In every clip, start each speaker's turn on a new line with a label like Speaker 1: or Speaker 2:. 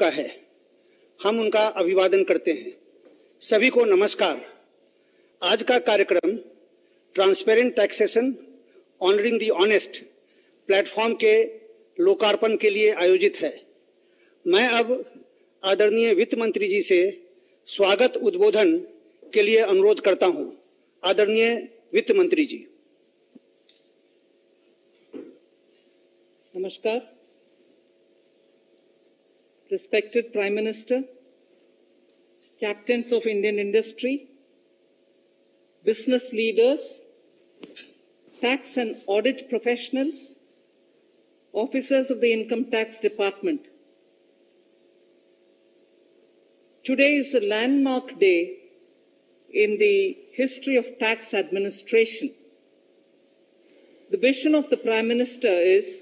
Speaker 1: का है, हम उनका अभिवादन करते हैं। सभी को नमस्कार। आज का कार्यक्रम transparent taxation honouring the honest platform के लोकार्पण के लिए आयोजित है। मैं अब आदरणीय वित्त मंत्री जी से स्वागत उद्बोधन के लिए अनुरोध करता हूं। आदरणीय वित्त मंत्री जी।
Speaker 2: Namaskar. Respected Prime Minister, captains of Indian industry, business leaders, tax and audit professionals, officers of the Income Tax Department. Today is a landmark day in the history of tax administration. The vision of the Prime Minister is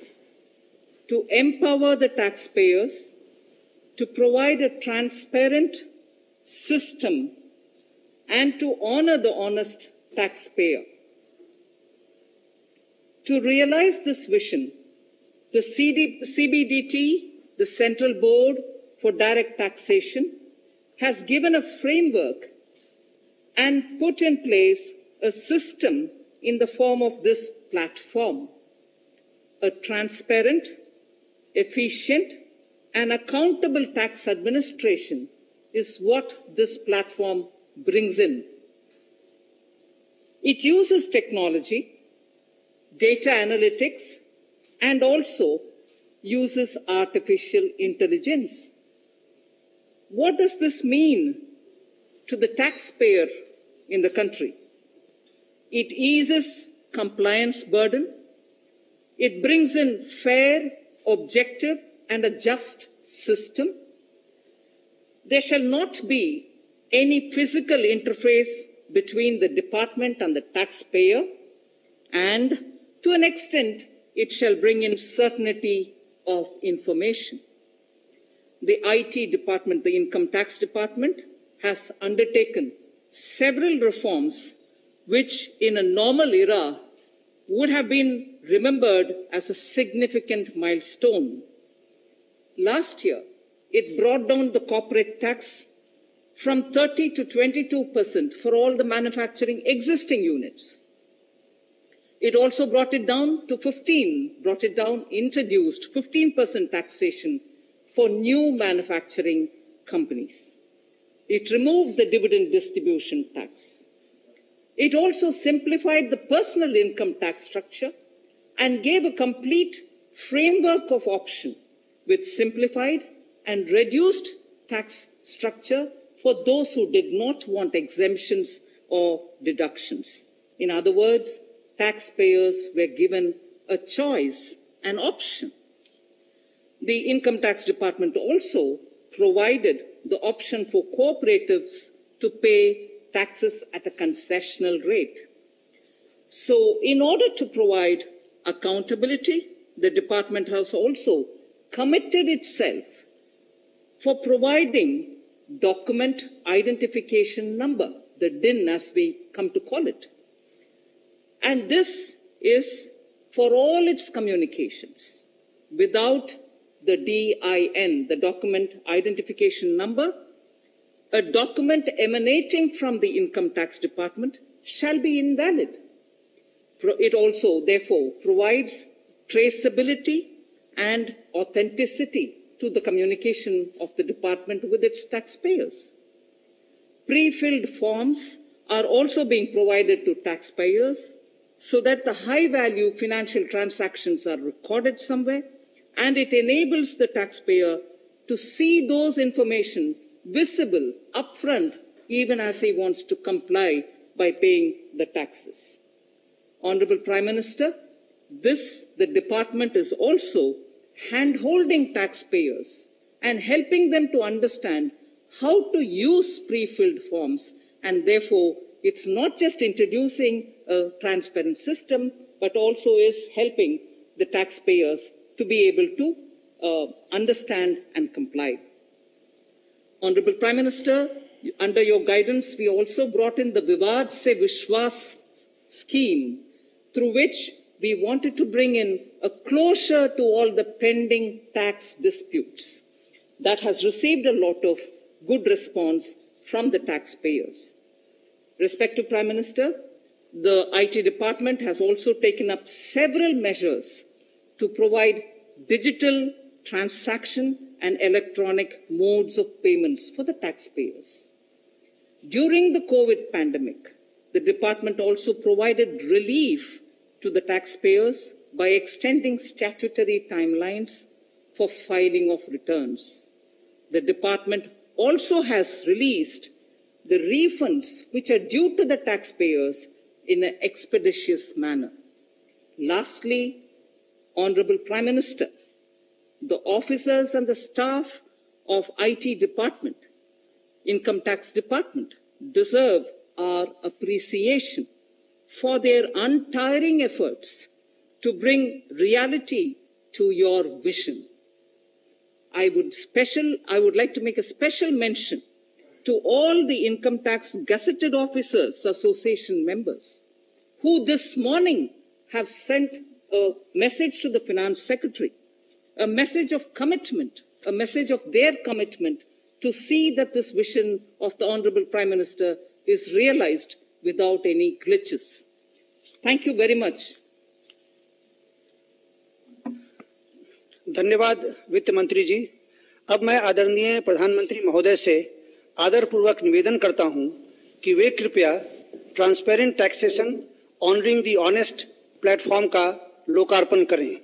Speaker 2: to empower the taxpayers, to provide a transparent system, and to honor the honest taxpayer. To realize this vision, the CBDT, the Central Board for Direct Taxation, has given a framework and put in place a system in the form of this platform. A transparent, efficient, and accountable tax administration is what this platform brings in. It uses technology, data analytics, and also uses artificial intelligence. What does this mean to the taxpayer in the country? It eases compliance burden. It brings in fair, objective, and a just system. There shall not be any physical interface between the department and the taxpayer, and to an extent, it shall bring in certainty of information. The IT department, the Income Tax Department, has undertaken several reforms which in a normal era would have been remembered as a significant milestone. Last year, it brought down the corporate tax from 30 to 22% for all the manufacturing existing units. It also brought it down, introduced 15% taxation for new manufacturing companies. It removed the dividend distribution tax. It also simplified the personal income tax structure and gave a complete framework of option with simplified and reduced tax structure for those who did not want exemptions or deductions. In other words, taxpayers were given a choice, an option. The Income Tax Department also provided the option for cooperatives to pay taxes at a concessional rate. So, in order to provide accountability, the department has also committed itself for providing document identification number, the DIN as we come to call it. And this is for all its communications. Without the DIN, the document identification number, a document emanating from the Income Tax Department shall be invalid. It also, therefore, provides traceability and authenticity to the communication of the department with its taxpayers. Pre-filled forms are also being provided to taxpayers so that the high-value financial transactions are recorded somewhere, and it enables the taxpayer to see those information visible upfront even as he wants to comply by paying the taxes. Honorable Prime Minister, the department is also hand-holding taxpayers and helping them to understand how to use pre-filled forms, and therefore it's not just introducing a transparent system but also is helping the taxpayers to be able to understand and comply. Honorable Prime Minister, under your guidance, we also brought in the Vivad Se Vishwas scheme, through which we wanted to bring in a closure to all the pending tax disputes. that has received a lot of good response from the taxpayers. Respective Prime Minister, the IT department has also taken up several measures to provide digital transaction and electronic modes of payments for the taxpayers. During the COVID pandemic, the department also provided relief to the taxpayers by extending statutory timelines for filing of returns. The department also has released the refunds which are due to the taxpayers in an expeditious manner. Lastly, Honorable Prime Minister, the officers and the staff of IT department, Income Tax Department, deserve our appreciation for their untiring efforts to bring reality to your vision. I would like to make a special mention to all the Income Tax Gazetted Officers Association members who this morning have sent a message to the Finance Secretary, a message of commitment, a message of their commitment to see that this vision of the Honorable Prime Minister is realized without any glitches. Thank you very much.
Speaker 1: धन्यवाद वित्त मंत्री जी। अब मैं आदरणीय प्रधानमंत्री महोदय से आदरपूर्वक निवेदन करता हूं कि वे कृपया transparent taxation honouring the honest platform का लोकार्पण करें।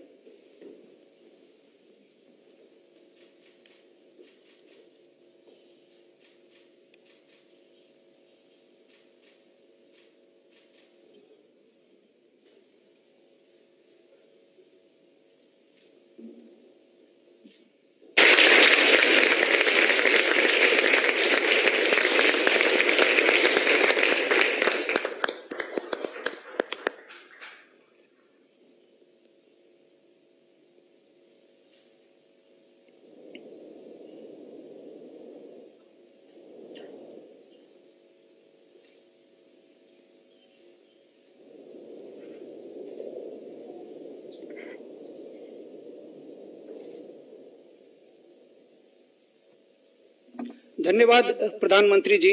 Speaker 1: धन्यवाद प्रधानमंत्री जी।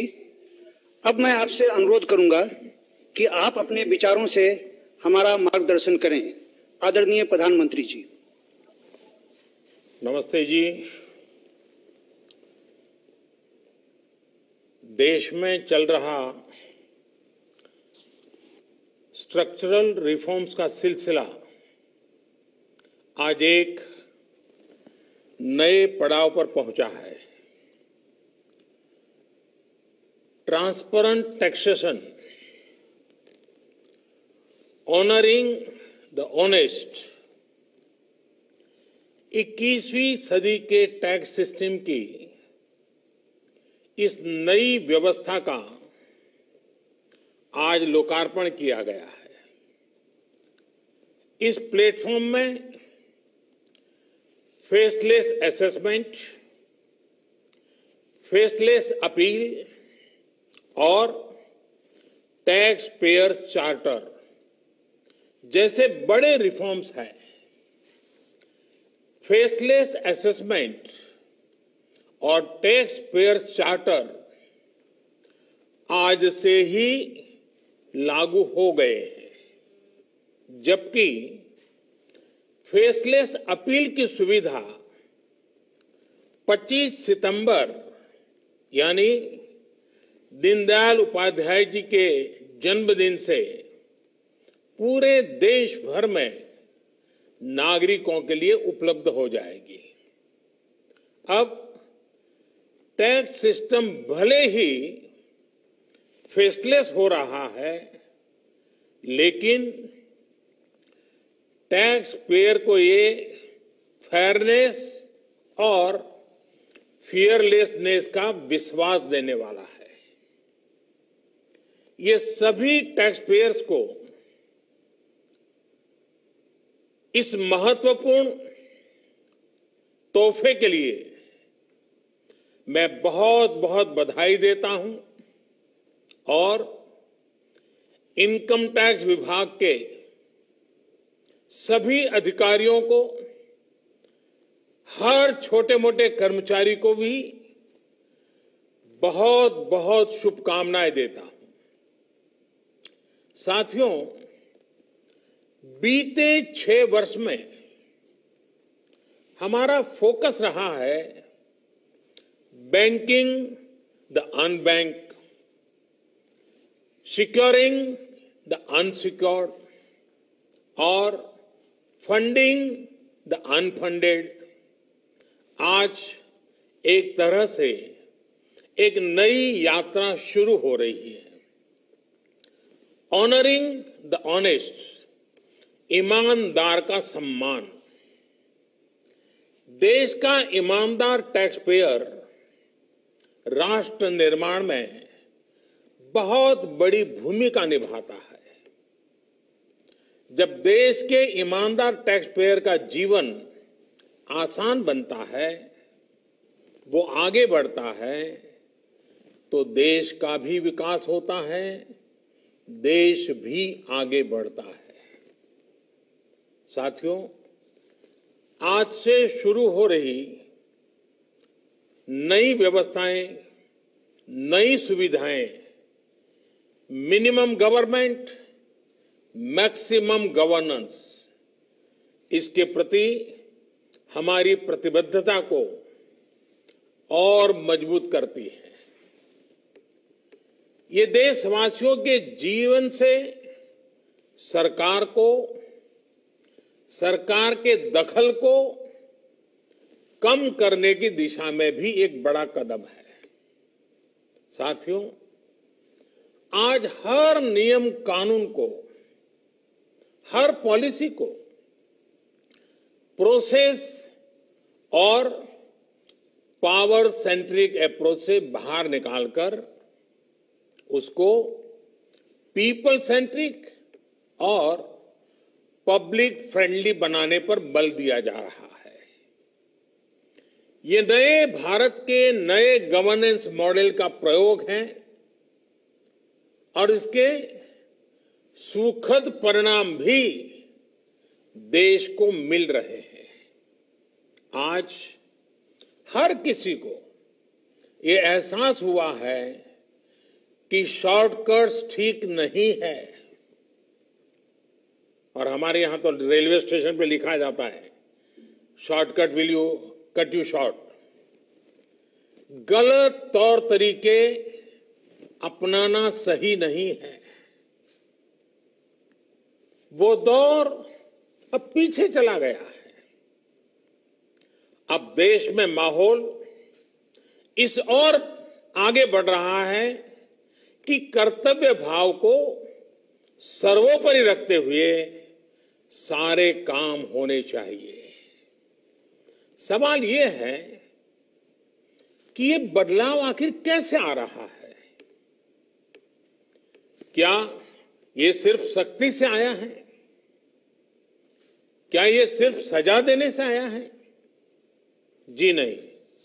Speaker 1: अब मैं आपसे अनुरोध करूंगा कि आप अपने विचारों से हमारा मार्गदर्शन करें। आदरणीय प्रधानमंत्री जी।
Speaker 3: नमस्ते जी। देश में चल रहा स्ट्रक्चरल रिफॉर्म्स का सिलसिला आज एक नए पड़ाव पर पहुंचा है। Transparent taxation, honouring the honest, 21वीं सदी के टैक्स सिस्टम की इस नई व्यवस्था का आज लोकार्पण किया गया है। इस प्लेटफॉर्म में फेसलेस असेसमेंट, फेसलेस अपील और टैक्स पेयर चार्टर जैसे बड़े रिफॉर्म्स हैं। फेसलेस असेसमेंट और टैक्स पेयर चार्टर आज से ही लागू हो गए हैं, जबकि फेसलेस अपील की सुविधा 25 सितंबर यानी दीनदयाल उपाध्याय जी के जन्मदिन से पूरे देश भर में नागरिकों के लिए उपलब्ध हो जाएगी। अब टैक्स सिस्टम भले ही फेसलेस हो रहा है, लेकिन टैक्स पेयर को ये फेयरनेस और फियरलेसनेस का विश्वास देने वाला है। ये सभी टैक्स पेयर्स को इस महत्वपूर्ण तोहफे के लिए मैं बहुत बहुत बधाई देता हूं और इनकम टैक्स विभाग के सभी अधिकारियों को हर छोटे मोटे कर्मचारी को भी बहुत बहुत शुभकामनाएं देता हूं। साथियों, बीते 6 वर्ष में हमारा फोकस रहा है banking the unbanked, securing the unsecured और फंडिंग द अनफंडेड। आज एक तरह से एक नई यात्रा शुरू हो रही है। ऑनरिंग द ऑनेस्ट, ईमानदार का सम्मान। देश का ईमानदार टैक्स पेयर राष्ट्र निर्माण में बहुत बड़ी भूमिका निभाता है। जब देश के ईमानदार टैक्स पेयर का जीवन आसान बनता है, वो आगे बढ़ता है, तो देश का भी विकास होता है, देश भी आगे बढ़ता है। साथियों, आज से शुरू हो रही नई व्यवस्थाएं, नई सुविधाएं, मिनिमम गवर्नमेंट, मैक्सिमम गवर्नेंस, इसके प्रति हमारी प्रतिबद्धता को और मजबूत करती है। ये देशवासियों के जीवन से सरकार को, सरकार के दखल को कम करने की दिशा में भी एक बड़ा कदम है। साथियों, आज हर नियम कानून को, हर पॉलिसी को प्रोसेस और पावर सेंट्रिक अप्रोच से बाहर निकालकर उसको पीपल सेंट्रिक और पब्लिक फ्रेंडली बनाने पर बल दिया जा रहा है। ये नए भारत के नए गवर्नेंस मॉडल का प्रयोग है और इसके सुखद परिणाम भी देश को मिल रहे हैं। आज हर किसी को ये एहसास हुआ है कि शॉर्टकट्स ठीक नहीं है। और हमारे यहां तो रेलवे स्टेशन पे लिखा जाता है, shortcut will you cut you short. गलत तौर तरीके अपनाना सही नहीं है। वो दौर अब पीछे चला गया है। अब देश में माहौल इस ओर आगे बढ़ रहा है कि कर्तव्य भाव को सर्वोपरि रखते हुए सारे काम होने चाहिए। सवाल यह है कि ये बदलाव आखिर कैसे आ रहा है? क्या ये सिर्फ सख्ती से आया है? क्या ये सिर्फ सजा देने से आया है? जी नहीं,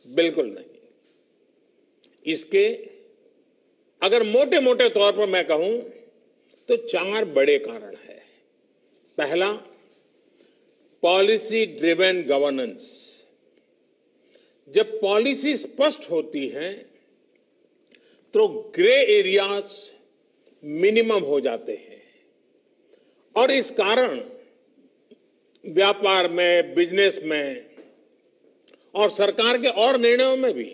Speaker 3: बिल्कुल नहीं। इसके अगर मोटे मोटे तौर पर मैं कहूं तो 4 बड़े कारण हैं। पहला, पॉलिसी ड्रिवन गवर्नेंस। जब पॉलिसी स्पष्ट होती है तो ग्रे एरियाज मिनिमम हो जाते हैं और इस कारण व्यापार में, बिजनेस में और सरकार के और निर्णयों में भी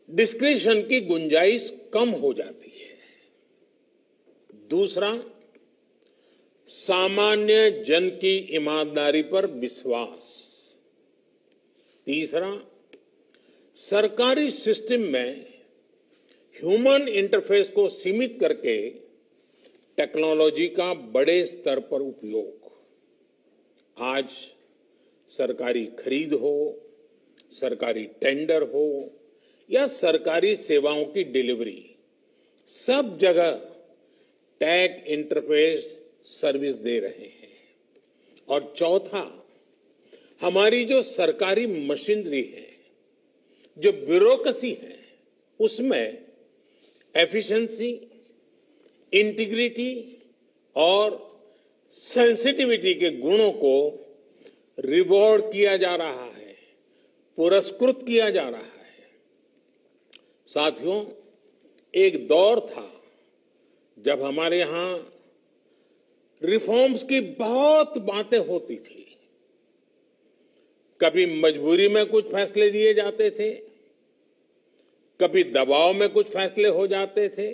Speaker 3: डिस्क्रिशन की गुंजाइश कम हो जाती है। दूसरा, सामान्य जन की ईमानदारी पर विश्वास। तीसरा, सरकारी सिस्टम में ह्यूमन इंटरफेस को सीमित करके टेक्नोलॉजी का बड़े स्तर पर उपयोग। आज सरकारी खरीद हो, सरकारी टेंडर हो या सरकारी सेवाओं की डिलीवरी, सब जगह टैग इंटरफेस सर्विस दे रहे हैं। और चौथा, हमारी जो सरकारी मशीनरी है, जो ब्यूरोक्रेसी है, उसमें एफिशिएंसी, इंटीग्रिटी और सेंसिटिविटी के गुणों को रिवॉर्ड किया जा रहा है, पुरस्कृत किया जा रहा है। साथियों, एक दौर था जब हमारे यहां रिफॉर्म्स की बहुत बातें होती थी। कभी मजबूरी में कुछ फैसले लिए जाते थे, कभी दबाव में कुछ फैसले हो जाते थे,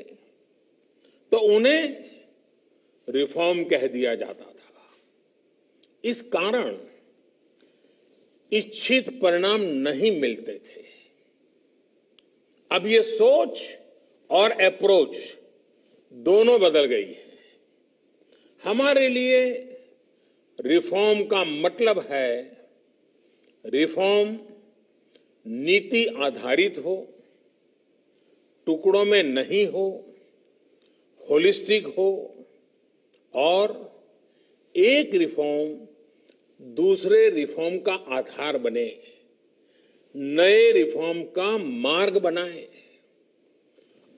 Speaker 3: तो उन्हें रिफॉर्म कह दिया जाता था। इस कारण इच्छित परिणाम नहीं मिलते थे। अब ये सोच और अप्रोच दोनों बदल गई है। हमारे लिए रिफॉर्म का मतलब है रिफॉर्म नीति आधारित हो, टुकड़ों में नहीं हो, होलिस्टिक हो और एक रिफॉर्म दूसरे रिफॉर्म का आधार बने, नए रिफॉर्म का मार्ग बनाए।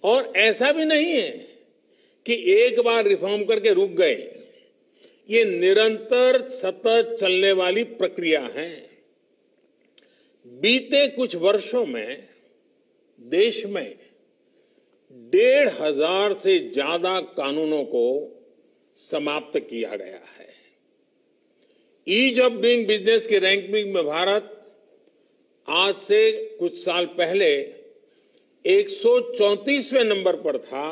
Speaker 3: और ऐसा भी नहीं है कि एक बार रिफॉर्म करके रुक गए। ये निरंतर सतत चलने वाली प्रक्रिया है। बीते कुछ वर्षों में देश में 1,500 से ज्यादा कानूनों को समाप्त किया गया है। ईज ऑफ डूइंग बिजनेस की रैंकिंग में भारत आज से कुछ साल पहले 134वें नंबर पर था।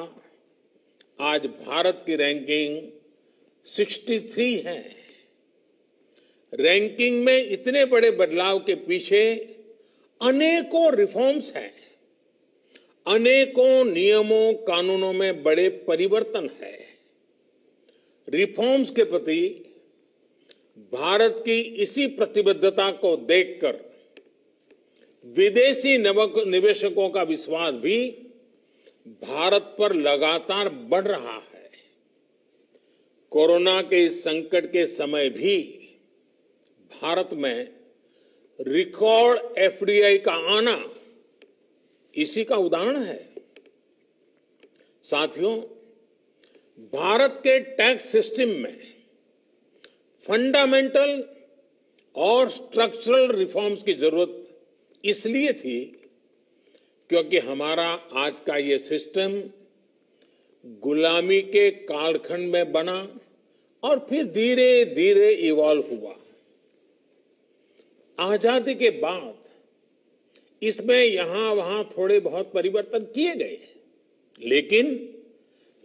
Speaker 3: आज भारत की रैंकिंग 63 है। रैंकिंग में इतने बड़े बदलाव के पीछे अनेकों रिफॉर्म्स हैं, अनेकों नियमों कानूनों में बड़े परिवर्तन है। रिफॉर्म्स के प्रति भारत की इसी प्रतिबद्धता को देखकर विदेशी निवेशकों का विश्वास भी भारत पर लगातार बढ़ रहा है। कोरोना के इस संकट के समय भी भारत में रिकॉर्ड एफडीआई का आना इसी का उदाहरण है। साथियों, भारत के टैक्स सिस्टम में फंडामेंटल और स्ट्रक्चरल रिफॉर्म्स की जरूरत इसलिए थी क्योंकि हमारा आज का ये सिस्टम गुलामी के कालखंड में बना और फिर धीरे धीरे इवॉल्व हुआ। आजादी के बाद इसमें यहां वहां थोड़े बहुत परिवर्तन किए गए, लेकिन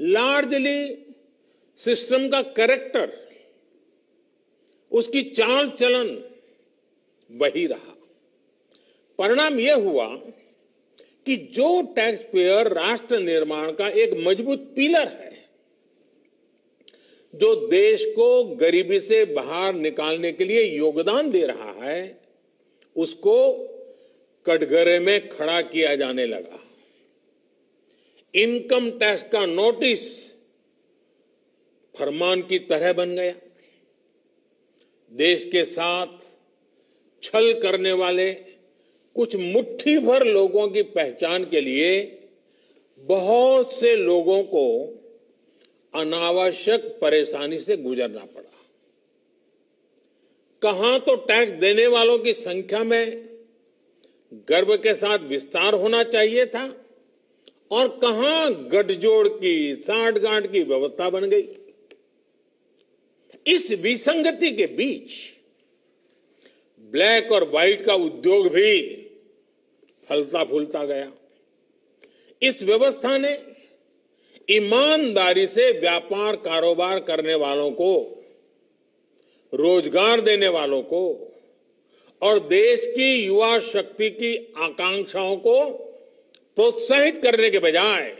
Speaker 3: लार्जली सिस्टम का कैरेक्टर, उसकी चाल चलन वही रहा। परिणाम यह हुआ कि जो टैक्स पेयर राष्ट्र निर्माण का एक मजबूत पिलर है, जो देश को गरीबी से बाहर निकालने के लिए योगदान दे रहा है, उसको कटघरे में खड़ा किया जाने लगा। इनकम टैक्स का नोटिस फरमान की तरह बन गया। देश के साथ छल करने वाले कुछ मुट्ठी भर लोगों की पहचान के लिए बहुत से लोगों को अनावश्यक परेशानी से गुजरना पड़ा। कहां तो टैक्स देने वालों की संख्या में गर्व के साथ विस्तार होना चाहिए था और कहां गठजोड़ की, सांठगांठ की व्यवस्था बन गई। इस विसंगति के बीच ब्लैक और व्हाइट का उद्योग भी फलता फूलता गया। इस व्यवस्था ने ईमानदारी से व्यापार कारोबार करने वालों को, रोजगार देने वालों को और देश की युवा शक्ति की आकांक्षाओं को प्रोत्साहित करने के बजाय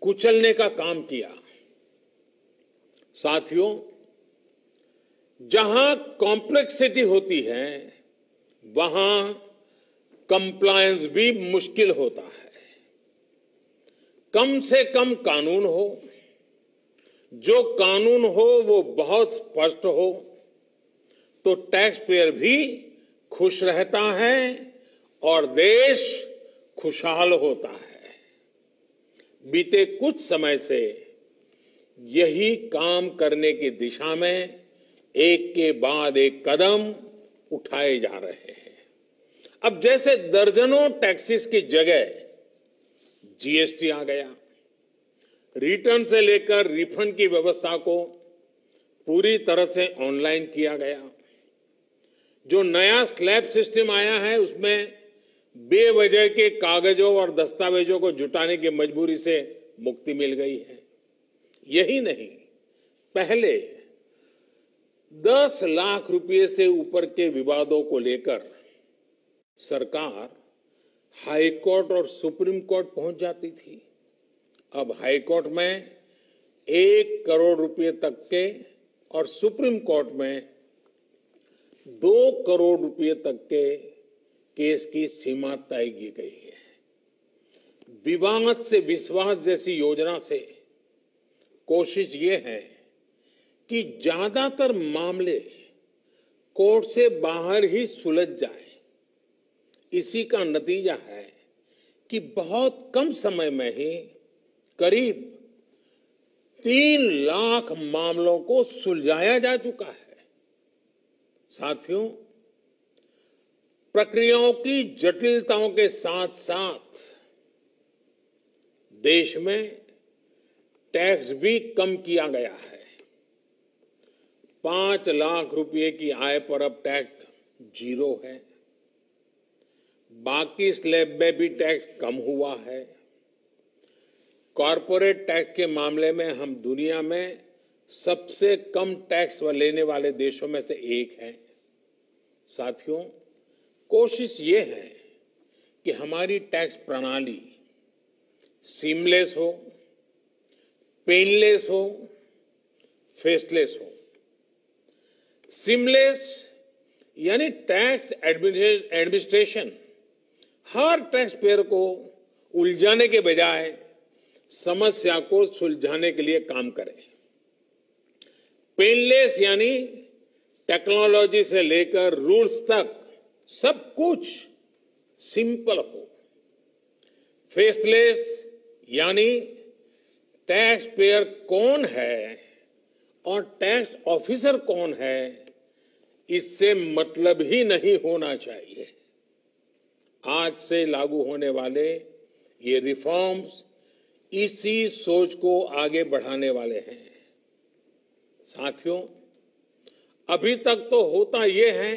Speaker 3: कुचलने का काम किया। साथियों, जहां कॉम्प्लेक्सिटी होती है वहां कंप्लायंस भी मुश्किल होता है। कम से कम कानून हो, जो कानून हो वो बहुत स्पष्ट हो, तो टैक्स पेयर भी खुश रहता है और देश खुशहाल होता है। बीते कुछ समय से यही काम करने की दिशा में एक के बाद एक कदम उठाए जा रहे हैं। अब जैसे दर्जनों टैक्सेस की जगह जीएसटी आ गया, रिटर्न से लेकर रिफंड की व्यवस्था को पूरी तरह से ऑनलाइन किया गया। जो नया स्लैब सिस्टम आया है उसमें बेवजह के कागजों और दस्तावेजों को जुटाने की मजबूरी से मुक्ति मिल गई है। यही नहीं, पहले 10 लाख रुपए से ऊपर के विवादों को लेकर सरकार हाई कोर्ट और सुप्रीम कोर्ट पहुंच जाती थी। अब हाई कोर्ट में 1 करोड़ रुपए तक के और सुप्रीम कोर्ट में 2 करोड़ रुपए तक के केस की सीमा तय की गई है। विवाद से विश्वास जैसी योजना से कोशिश ये है कि ज्यादातर मामले कोर्ट से बाहर ही सुलझ जाए। इसी का नतीजा है कि बहुत कम समय में ही करीब 3 लाख मामलों को सुलझाया जा चुका है। साथियों, प्रक्रियाओं की जटिलताओं के साथ साथ देश में टैक्स भी कम किया गया है। 5 लाख रुपए की आय पर अब टैक्स 0 है। बाकी स्लैब में भी टैक्स कम हुआ है। कॉरपोरेट टैक्स के मामले में हम दुनिया में सबसे कम टैक्स लेने वाले देशों में से एक हैं। साथियों, कोशिश ये है कि हमारी टैक्स प्रणाली सीमलेस हो, पेनलेस हो, फेसलेस हो। सीमलेस यानी टैक्स एडमिनिस्ट्रेशन हर टैक्स पेयर को उलझाने के बजाय समस्या को सुलझाने के लिए काम करे। पेनलेस यानी टेक्नोलॉजी से लेकर रूल्स तक सब कुछ सिंपल हो। फेसलेस यानी टैक्स पेयर कौन है और टैक्स ऑफिसर कौन है, इससे मतलब ही नहीं होना चाहिए। आज से लागू होने वाले ये रिफॉर्म्स इसी सोच को आगे बढ़ाने वाले हैं। साथियों, अभी तक तो होता यह है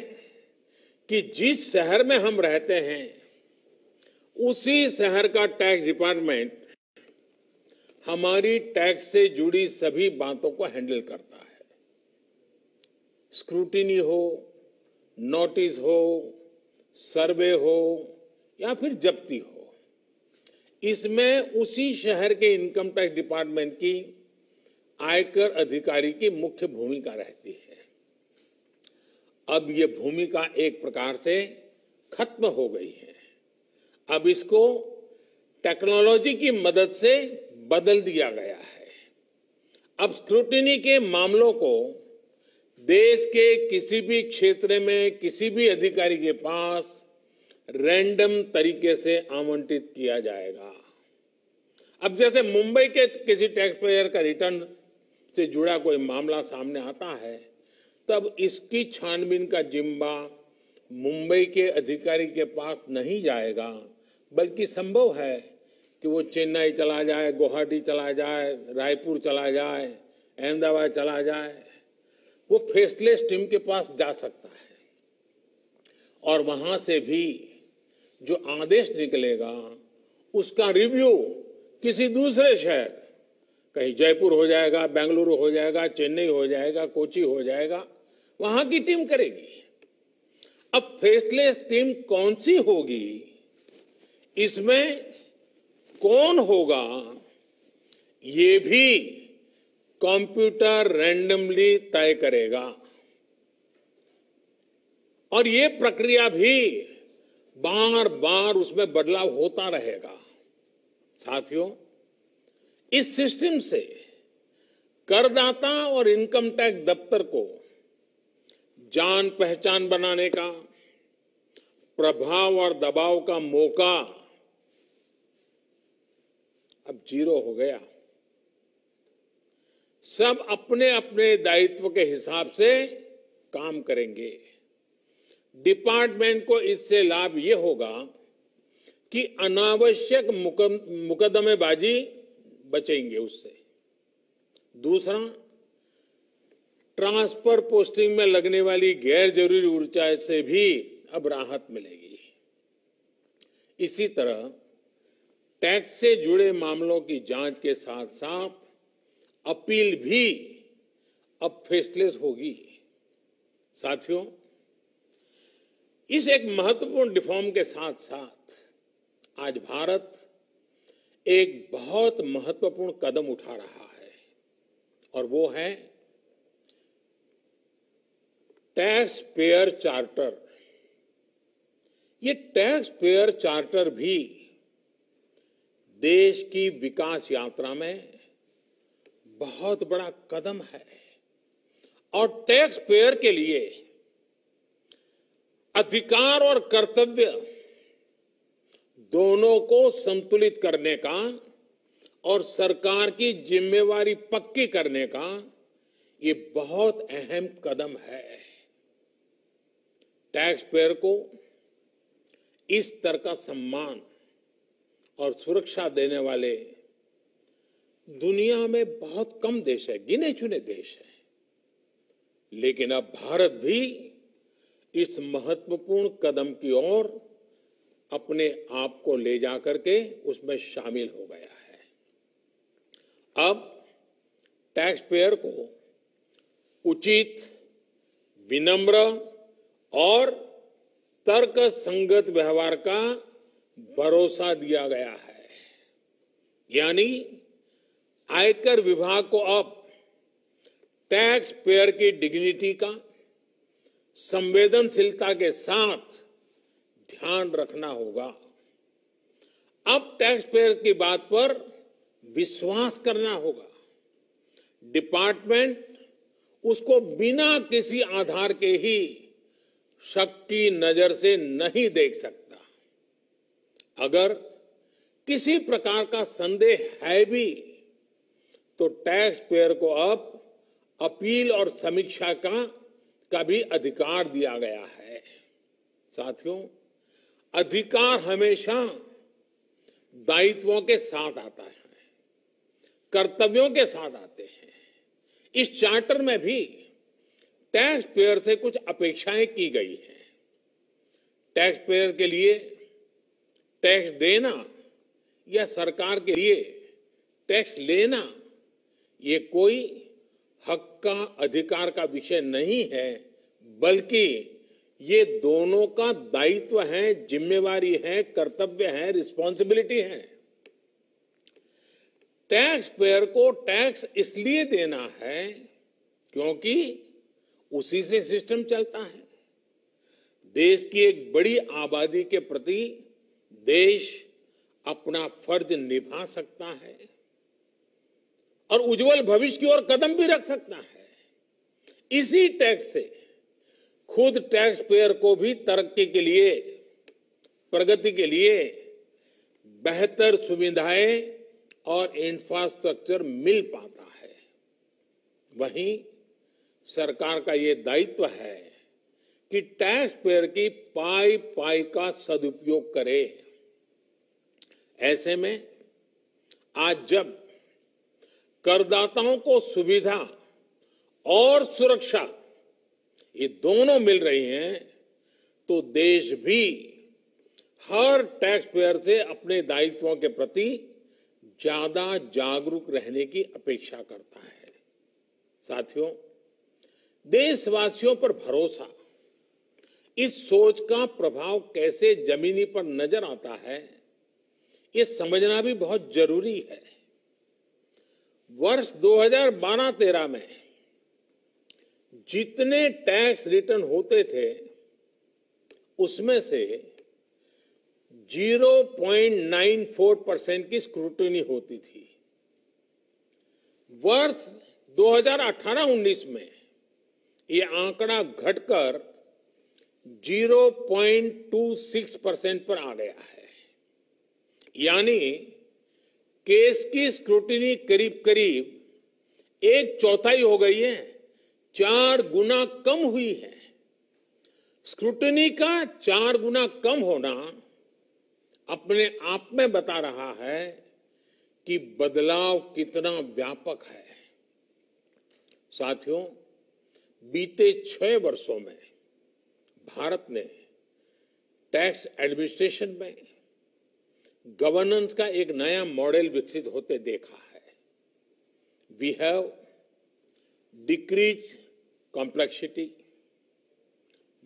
Speaker 3: कि जिस शहर में हम रहते हैं उसी शहर का टैक्स डिपार्टमेंट हमारी टैक्स से जुड़ी सभी बातों को हैंडल करता है। स्क्रूटिनी हो, नोटिस हो, सर्वे हो या फिर जब्ती हो, इसमें उसी शहर के इनकम टैक्स डिपार्टमेंट की आयकर अधिकारी की मुख्य भूमिका रहती है। अब ये भूमिका एक प्रकार से खत्म हो गई है। अब इसको टेक्नोलॉजी की मदद से बदल दिया गया है। अब स्क्रूटिनी के मामलों को देश के किसी भी क्षेत्र में किसी भी अधिकारी के पास रैंडम तरीके से आवंटित किया जाएगा। अब जैसे मुंबई के किसी टैक्स पेयर का रिटर्न से जुड़ा कोई मामला सामने आता है, तब इसकी छानबीन का जिम्मा मुंबई के अधिकारी के पास नहीं जाएगा, बल्कि संभव है कि वो चेन्नई चला जाए, गुवाहाटी चला जाए, रायपुर चला जाए, अहमदाबाद चला जाए। वो फेसलेस टीम के पास जा सकता है और वहां से भी जो आदेश निकलेगा उसका रिव्यू किसी दूसरे शहर, कहीं जयपुर हो जाएगा, बेंगलुरु हो जाएगा, चेन्नई हो जाएगा, कोची हो जाएगा, वहां की टीम करेगी। अब फेसलेस टीम कौन सी होगी, इसमें कौन होगा, ये भी कंप्यूटर रैंडमली तय करेगा। और ये प्रक्रिया भी बार बार उसमें बदलाव होता रहेगा। साथियों, इस सिस्टम से करदाता और इनकम टैक्स दफ्तर को जान पहचान बनाने का, प्रभाव और दबाव का मौका अब 0 हो गया। सब अपने अपने दायित्व के हिसाब से काम करेंगे। डिपार्टमेंट को इससे लाभ ये होगा कि अनावश्यक मुकदमेबाजी बचेंगे उससे। दूसरा, ट्रांसफर पोस्टिंग में लगने वाली गैर जरूरी ऊर्जा से भी अब राहत मिलेगी। इसी तरह टैक्स से जुड़े मामलों की जांच के साथ साथ अपील भी अब फेसलेस होगी। साथियों, इस एक महत्वपूर्ण रिफॉर्म के साथ साथ आज भारत एक बहुत महत्वपूर्ण कदम उठा रहा है और वो है टैक्स पेयर चार्टर। ये टैक्स पेयर चार्टर भी देश की विकास यात्रा में बहुत बड़ा कदम है और टैक्स पेयर के लिए अधिकार और कर्तव्य दोनों को संतुलित करने का और सरकार की जिम्मेवारी पक्की करने का ये बहुत अहम कदम है। टैक्स पेयर को इस स्तर का सम्मान और सुरक्षा देने वाले दुनिया में बहुत कम देश है, गिने चुने देश हैं। लेकिन अब भारत भी इस महत्वपूर्ण कदम की ओर अपने आप को ले जाकर के उसमें शामिल हो गया है। अब टैक्स पेयर को उचित, विनम्र और तर्क संगत व्यवहार का भरोसा दिया गया है। यानी आयकर विभाग को अब टैक्स पेयर की डिग्निटी का संवेदनशीलता के साथ ध्यान रखना होगा। अब टैक्स पेयर की बात पर विश्वास करना होगा। डिपार्टमेंट उसको बिना किसी आधार के ही शक की नजर से नहीं देख सकता। अगर किसी प्रकार का संदेह है भी तो टैक्स पेयर को अब अपील और समीक्षा का भी अधिकार दिया गया है। साथियों, अधिकार हमेशा दायित्वों के साथ आता है, कर्तव्यों के साथ आते हैं। इस चार्टर में भी टैक्स पेयर से कुछ अपेक्षाएं की गई हैं। टैक्स पेयर के लिए टैक्स देना या सरकार के लिए टैक्स लेना ये कोई हक का, अधिकार का विषय नहीं है, बल्कि ये दोनों का दायित्व है, जिम्मेवारी है, कर्तव्य है, रिस्पॉन्सिबिलिटी है। टैक्स पेयर को टैक्स इसलिए देना है क्योंकि उसी से सिस्टम चलता है। देश की एक बड़ी आबादी के प्रति देश अपना फर्ज निभा सकता है और उज्जवल भविष्य की ओर कदम भी रख सकता है। इसी टैक्स से खुद टैक्स पेयर को भी तरक्की के लिए, प्रगति के लिए बेहतर सुविधाएं और इंफ्रास्ट्रक्चर मिल पाता है। वहीं सरकार का ये दायित्व है कि टैक्स पेयर की पाई पाई का सदुपयोग करे। ऐसे में आज जब करदाताओं को सुविधा और सुरक्षा ये दोनों मिल रही हैं तो देश भी हर टैक्स पेयर से अपने दायित्वों के प्रति ज्यादा जागरूक रहने की अपेक्षा करता है। साथियों, देशवासियों पर भरोसा, इस सोच का प्रभाव कैसे जमीनी पर नजर आता है ये समझना भी बहुत जरूरी है। वर्ष 2012-13 में जितने टैक्स रिटर्न होते थे उसमें से 0.94% की स्क्रूटनी होती थी। वर्ष 2018-19 में ये आंकड़ा घटकर 0.26% पर आ गया है। यानी केस की स्क्रूटनी करीब करीब 1/4 हो गई है 4 गुना कम हुई है। स्क्रूटनी का 4 गुना कम होना अपने आप में बता रहा है कि बदलाव कितना व्यापक है। साथियों, बीते 6 वर्षों में भारत ने टैक्स एडमिनिस्ट्रेशन में गवर्नेंस का एक नया मॉडल विकसित होते देखा है। We have decrease complexity,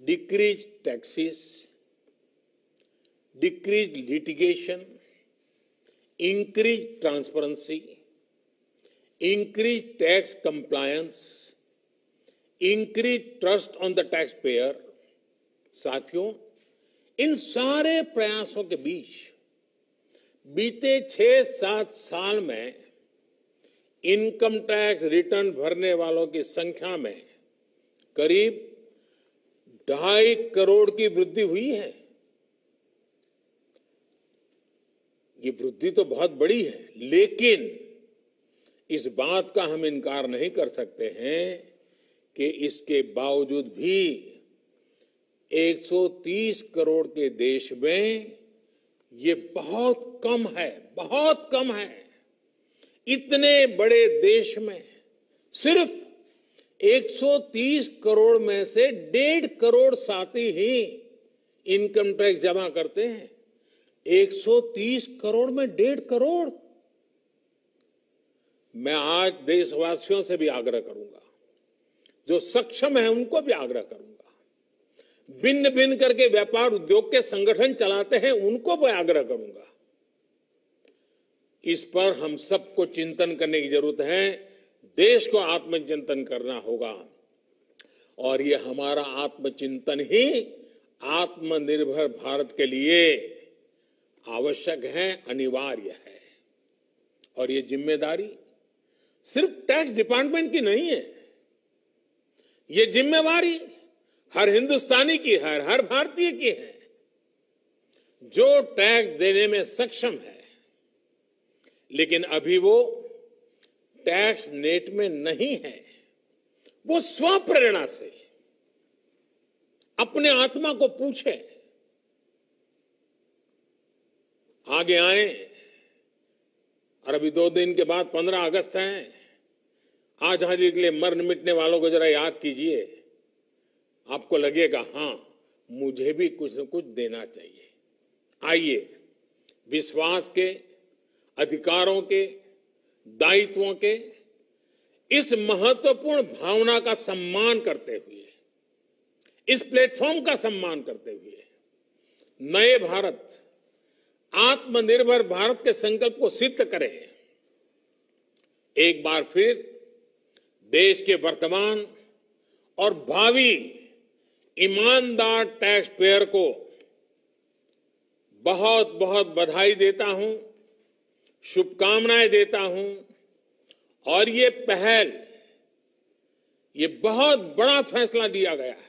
Speaker 3: decrease taxes, decrease litigation, increased transparency, increased tax compliance, increased trust on the taxpayer। साथियों, इन सारे प्रयासों के बीच बीते 6-7 साल में इनकम टैक्स रिटर्न भरने वालों की संख्या में करीब 2.5 करोड़ की वृद्धि हुई है। ये वृद्धि तो बहुत बड़ी है, लेकिन इस बात का हम इनकार नहीं कर सकते हैं कि इसके बावजूद भी 130 करोड़ के देश में ये बहुत कम है, बहुत कम है। इतने बड़े देश में सिर्फ 130 करोड़ में से 1.5 करोड़ साथी ही इनकम टैक्स जमा करते हैं। 130 करोड़ में 1.5 करोड़। मैं आज देशवासियों से भी आग्रह करूंगा, जो सक्षम है उनको भी आग्रह करूंगा, भिन्न भिन्न करके व्यापार उद्योग के संगठन चलाते हैं उनको भी आग्रह करूंगा। इस पर हम सबको चिंतन करने की जरूरत है। देश को आत्मचिंतन करना होगा और ये हमारा आत्मचिंतन ही आत्मनिर्भर भारत के लिए आवश्यक है, अनिवार्य है। और ये जिम्मेदारी सिर्फ टैक्स डिपार्टमेंट की नहीं है, ये जिम्मेवारी हर हिंदुस्तानी की है, हर भारतीय की है जो टैक्स देने में सक्षम है, लेकिन अभी वो टैक्स नेट में नहीं है। वो स्वप्रेरणा से अपने आत्मा को पूछे, आगे आए। और अभी 2 दिन के बाद 15 अगस्त है। आजादी के लिए मरने मिटने वालों को जरा याद कीजिए। आपको लगेगा हाँ, मुझे भी कुछ न कुछ देना चाहिए। आइए विश्वास के, अधिकारों के, दायित्वों के इस महत्वपूर्ण भावना का सम्मान करते हुए, इस प्लेटफॉर्म का सम्मान करते हुए नए भारत, आत्मनिर्भर भारत के संकल्प को सिद्ध करें। एक बार फिर देश के वर्तमान और भावी ईमानदार टैक्स पेयर को बहुत बहुत बधाई देता हूं, शुभकामनाएं देता हूं। और ये पहल, ये बहुत बड़ा फैसला लिया गया है।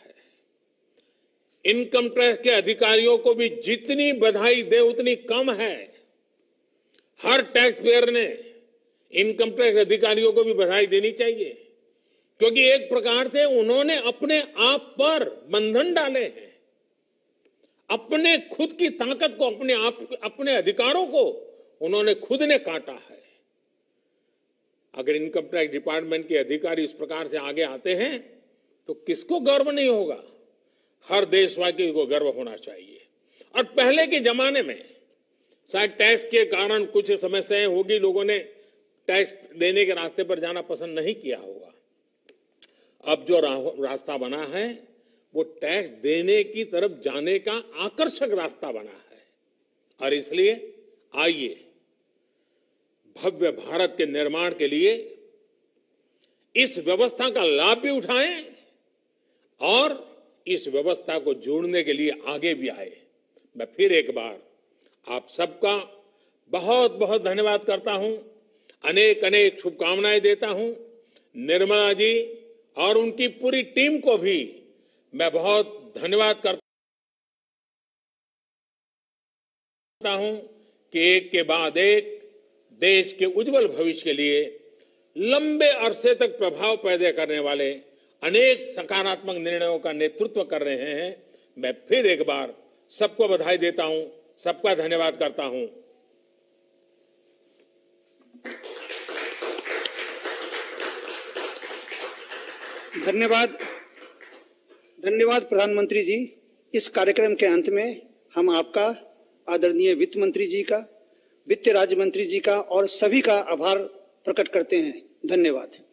Speaker 3: इनकम टैक्स के अधिकारियों को भी जितनी बधाई दे उतनी कम है। हर टैक्स पेयर ने इनकम टैक्स अधिकारियों को भी बधाई देनी चाहिए, क्योंकि एक प्रकार से उन्होंने अपने आप पर बंधन डाले हैं, अपने खुद की ताकत को, अपने अधिकारों को उन्होंने खुद ने काटा है। अगर इनकम टैक्स डिपार्टमेंट के अधिकारी इस प्रकार से आगे आते हैं तो किसको गर्व नहीं होगा? हर देशवासी को गर्व होना चाहिए। और पहले के जमाने में शायद टैक्स के कारण कुछ समस्याएं होगी, लोगों ने टैक्स देने के रास्ते पर जाना पसंद नहीं किया होगा। अब जो रास्ता बना है वो टैक्स देने की तरफ जाने का आकर्षक रास्ता बना है। और इसलिए आइए भव्य भारत के निर्माण के लिए इस व्यवस्था का लाभ भी उठाएं और इस व्यवस्था को जोड़ने के लिए आगे भी आए। मैं फिर एक बार आप सबका बहुत बहुत धन्यवाद करता हूं, अनेक अनेक शुभकामनाएं देता हूं। निर्मला जी और उनकी पूरी टीम को भी मैं बहुत धन्यवाद करता हूं कि एक के बाद एक देश के उज्जवल भविष्य के लिए लंबे अरसे तक प्रभाव पैदा करने वाले अनेक सकारात्मक निर्णयों का नेतृत्व कर रहे हैं। मैं फिर एक बार सबको बधाई देता हूं, सबका धन्यवाद करता हूं।
Speaker 1: धन्यवाद, धन्यवाद प्रधानमंत्री जी। इस कार्यक्रम के अंत में हम आपका, आदरणीय वित्त मंत्री जी का, वित्त राज्य मंत्री जी का और सभी का आभार प्रकट करते हैं। धन्यवाद।